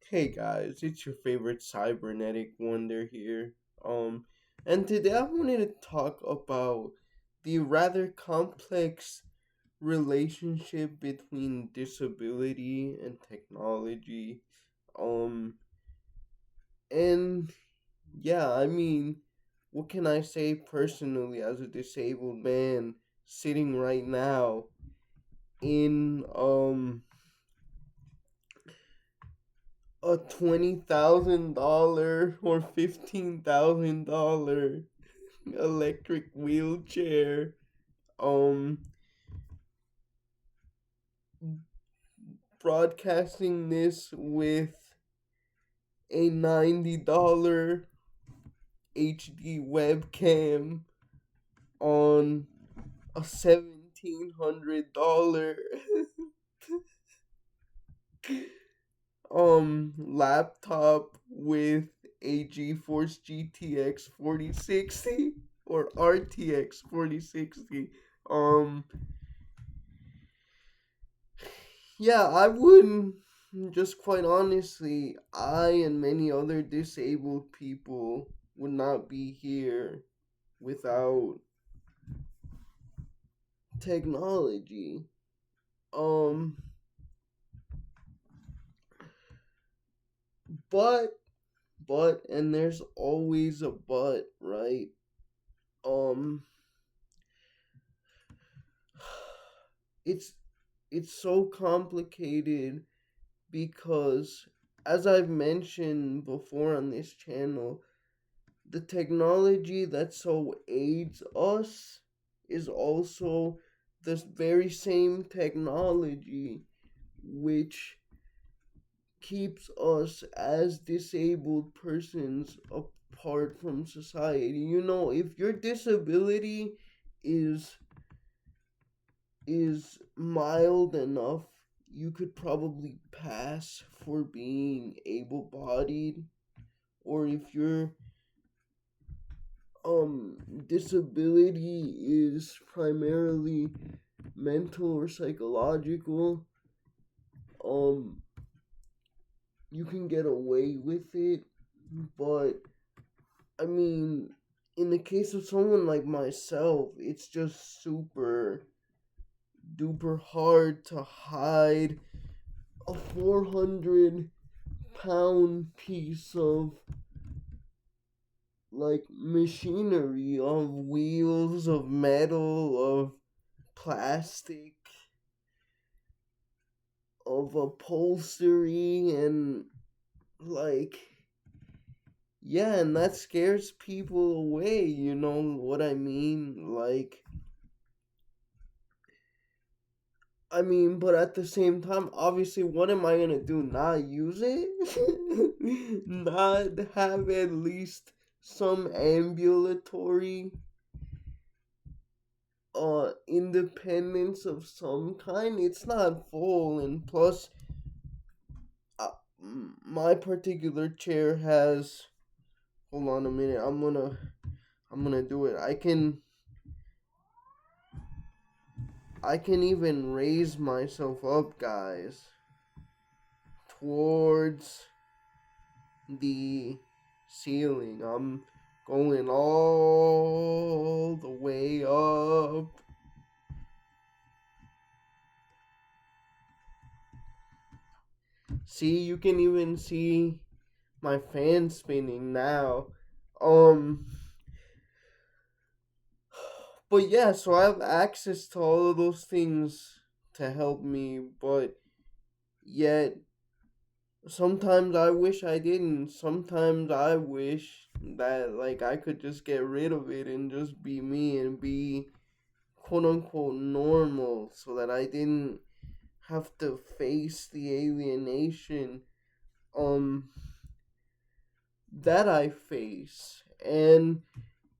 Hey guys, it's your favorite cybernetic wonder here. And today I wanted to talk about the rather complex relationship between disability and technology. Um, and yeah, what can I say personally as a disabled man sitting right now in a $20,000 or $15,000 electric wheelchair, um broadcasting this with a $90 HD webcam on a $1,700 laptop with a GeForce GTX 4060 or RTX 4060. Um yeah, I wouldn't, just quite honestly, I and many other disabled people would not be here without technology. Um but and there's always a but, right? Um it's it's so complicated because, as I've mentioned before on this channel, the technology that so aids us is also this very same technology which keeps us as disabled persons apart from society. If your disability is mild enough, you could probably pass for being able-bodied. Or if your disability is primarily mental or psychological, um you can get away with it. But I mean, in the case of someone like myself, it's just super duper hard to hide a 400-pound piece of like machinery, of wheels, of metal, of plastic, of upholstery, and like, yeah, and that scares people away, you know what I mean? Like, but at the same time, obviously, what am I gonna do? Not use it? Not have at least some ambulatory independence of some kind? It's not full, and plus, my particular chair has. Hold on a minute. I'm gonna do it. I can even raise myself up, guys, towards the ceiling. I'm going all the way up. See, you can even see my fan spinning now. Um, but yeah, so I have access to all of those things to help me, but yet sometimes I wish I didn't. Sometimes I wish that like I could just get rid of it and just be me and be quote unquote normal so that I didn't have to face the alienation um that I face. And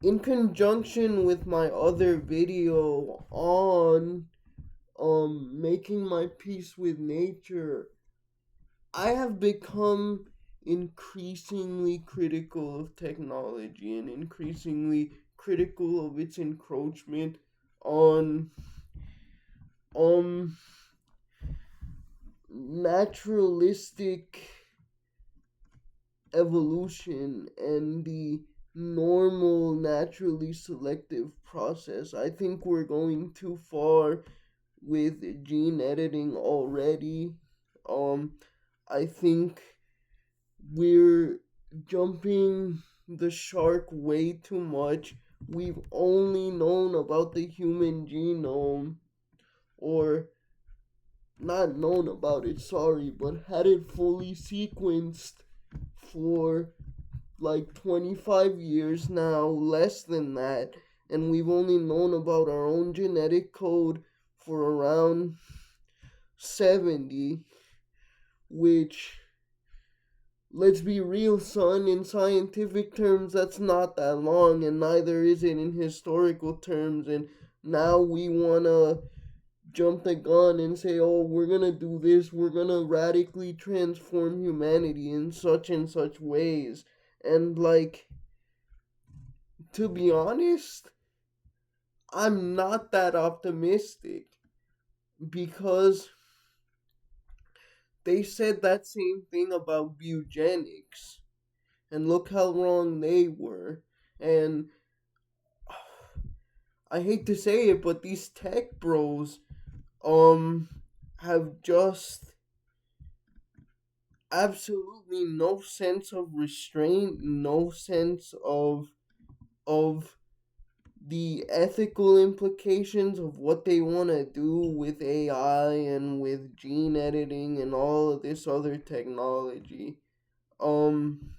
in conjunction with my other video on making my peace with nature, I have become increasingly critical of technology and increasingly critical of its encroachment on um naturalistic evolution and the normal naturally selective process. I think we're going too far with gene editing already. Um I think we're jumping the shark way too much. We've only known about the human genome, or not known about it, sorry, but had it fully sequenced for like 25 years now, less than that, and we've only known about our own genetic code for around 70, which, let's be real, son, in scientific terms, that's not that long, and neither is it in historical terms. And now we want to jump the gun and say, oh, we're going to do this, we're going to radically transform humanity in such and such ways. And, like, to be honest, I'm not that optimistic because they said that same thing about eugenics, and look how wrong they were. And I hate to say it, but these tech bros um have just absolutely no sense of restraint, no sense of the ethical implications of what they want to do with AI and with gene editing and all of this other technology. Um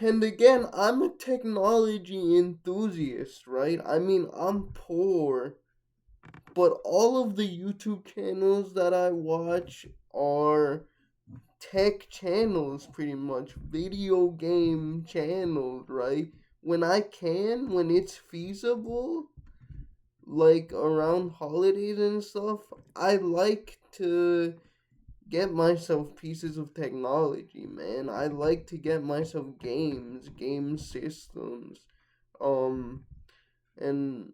and again, I'm a technology enthusiast, right? I mean, I'm poor, but all of the YouTube channels that I watch are tech channels, pretty much video game channels, right? When I can, when it's feasible, like around holidays and stuff, I like to get myself pieces of technology, man. I like to get myself games, game systems, um and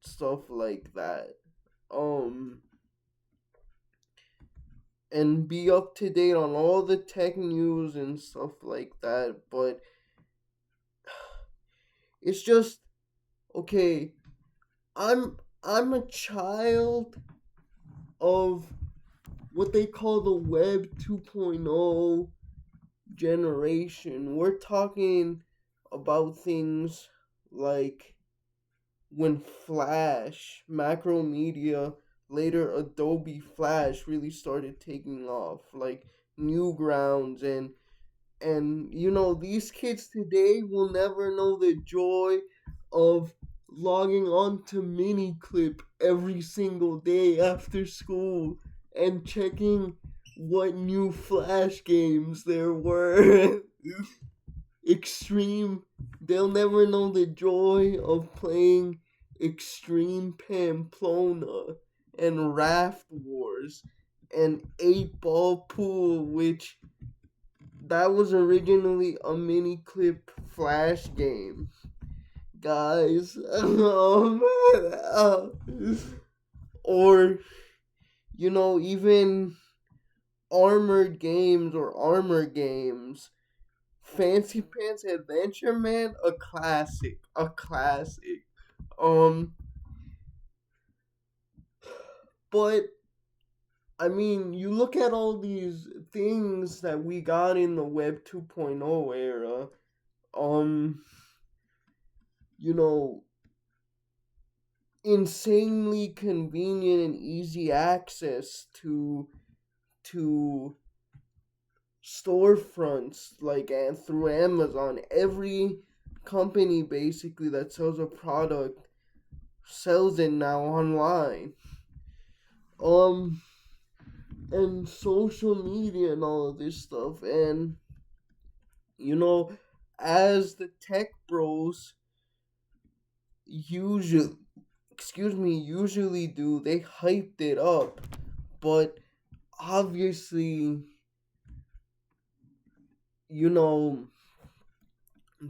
stuff like that. Um and be up to date on all the tech news and stuff like that. But it's just, okay. I'm a child of what they call the Web 2.0 generation. We're talking about things like when Flash, Macromedia, later Adobe Flash really started taking off, like Newgrounds, and these kids today will never know the joy of logging on to Miniclip every single day after school and checking what new Flash games there were. Extreme, they'll never know the joy of playing Extreme Pamplona and Raft Wars and 8 Ball Pool, which that was originally a mini clip flash game, guys. Oh man. Or, even armored games or armor games. Fancy Pants Adventure, man, a classic. A classic. Um, but I mean, you look at all these things that we got in the Web 2.0 era. Um, you know, insanely convenient and easy access to storefronts, like, and through Amazon. Every company basically that sells a product sells it now online. Um and social media and all of this stuff. And you know, as the tech bros usually usually do, they hyped it up. But obviously, you know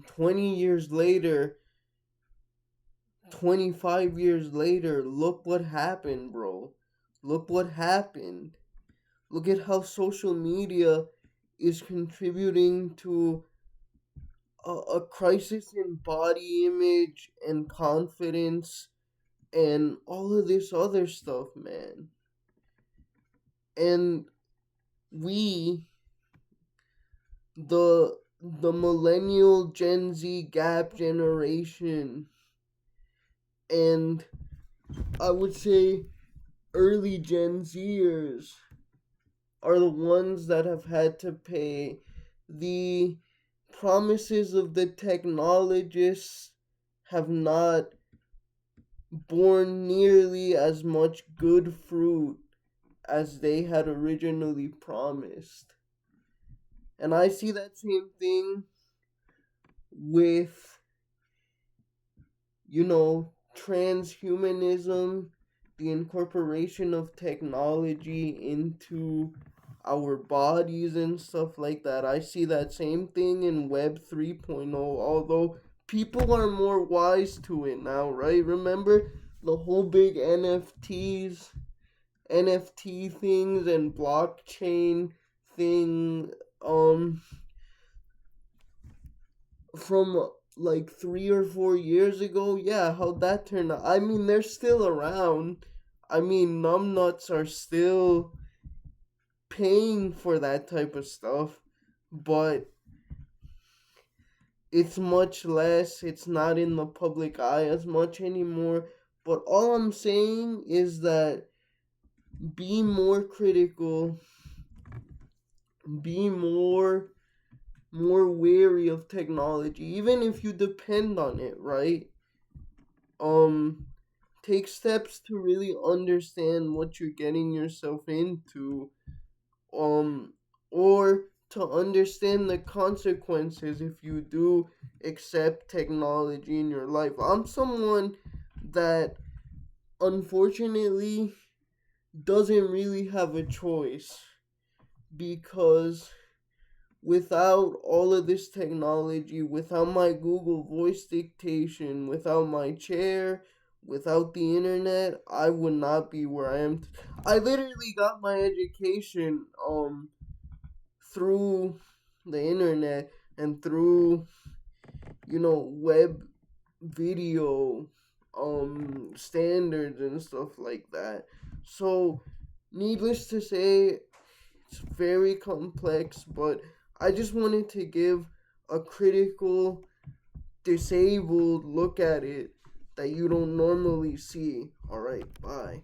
20 years later, 25 years later, look what happened, bro. Look what happened. Look at how social media is contributing to a crisis in body image and confidence and all of this other stuff, man. And we, the millennial Gen Z gap generation, and I would say early Gen Zers, are the ones that have had to pay the promises of the technologists have not borne nearly as much good fruit as they had originally promised. And I see that same thing with, transhumanism, the incorporation of technology into our bodies and stuff like that. I see that same thing in Web 3.0, although people are more wise to it now, right? Remember the whole big NFT things and blockchain thing from like 3 or 4 years ago? Yeah, how'd that turn out? I mean, they're still around. I mean, numbnuts are still paying for that type of stuff, but it's much less. It's not in the public eye as much anymore. But all I'm saying is that be more critical, be more wary of technology, even if you depend on it, right? Um, take steps to really understand what you're getting yourself into, um, or to understand the consequences if you do accept technology in your life. I'm someone that unfortunately doesn't really have a choice because without all of this technology, without my Google voice dictation, without my chair, without the internet, I would not be where I am. I literally got my education through the internet and through web video standards and stuff like that. So needless to say, it's very complex, but I just wanted to give a critical, disabled look at it that you don't normally see. Alright, bye.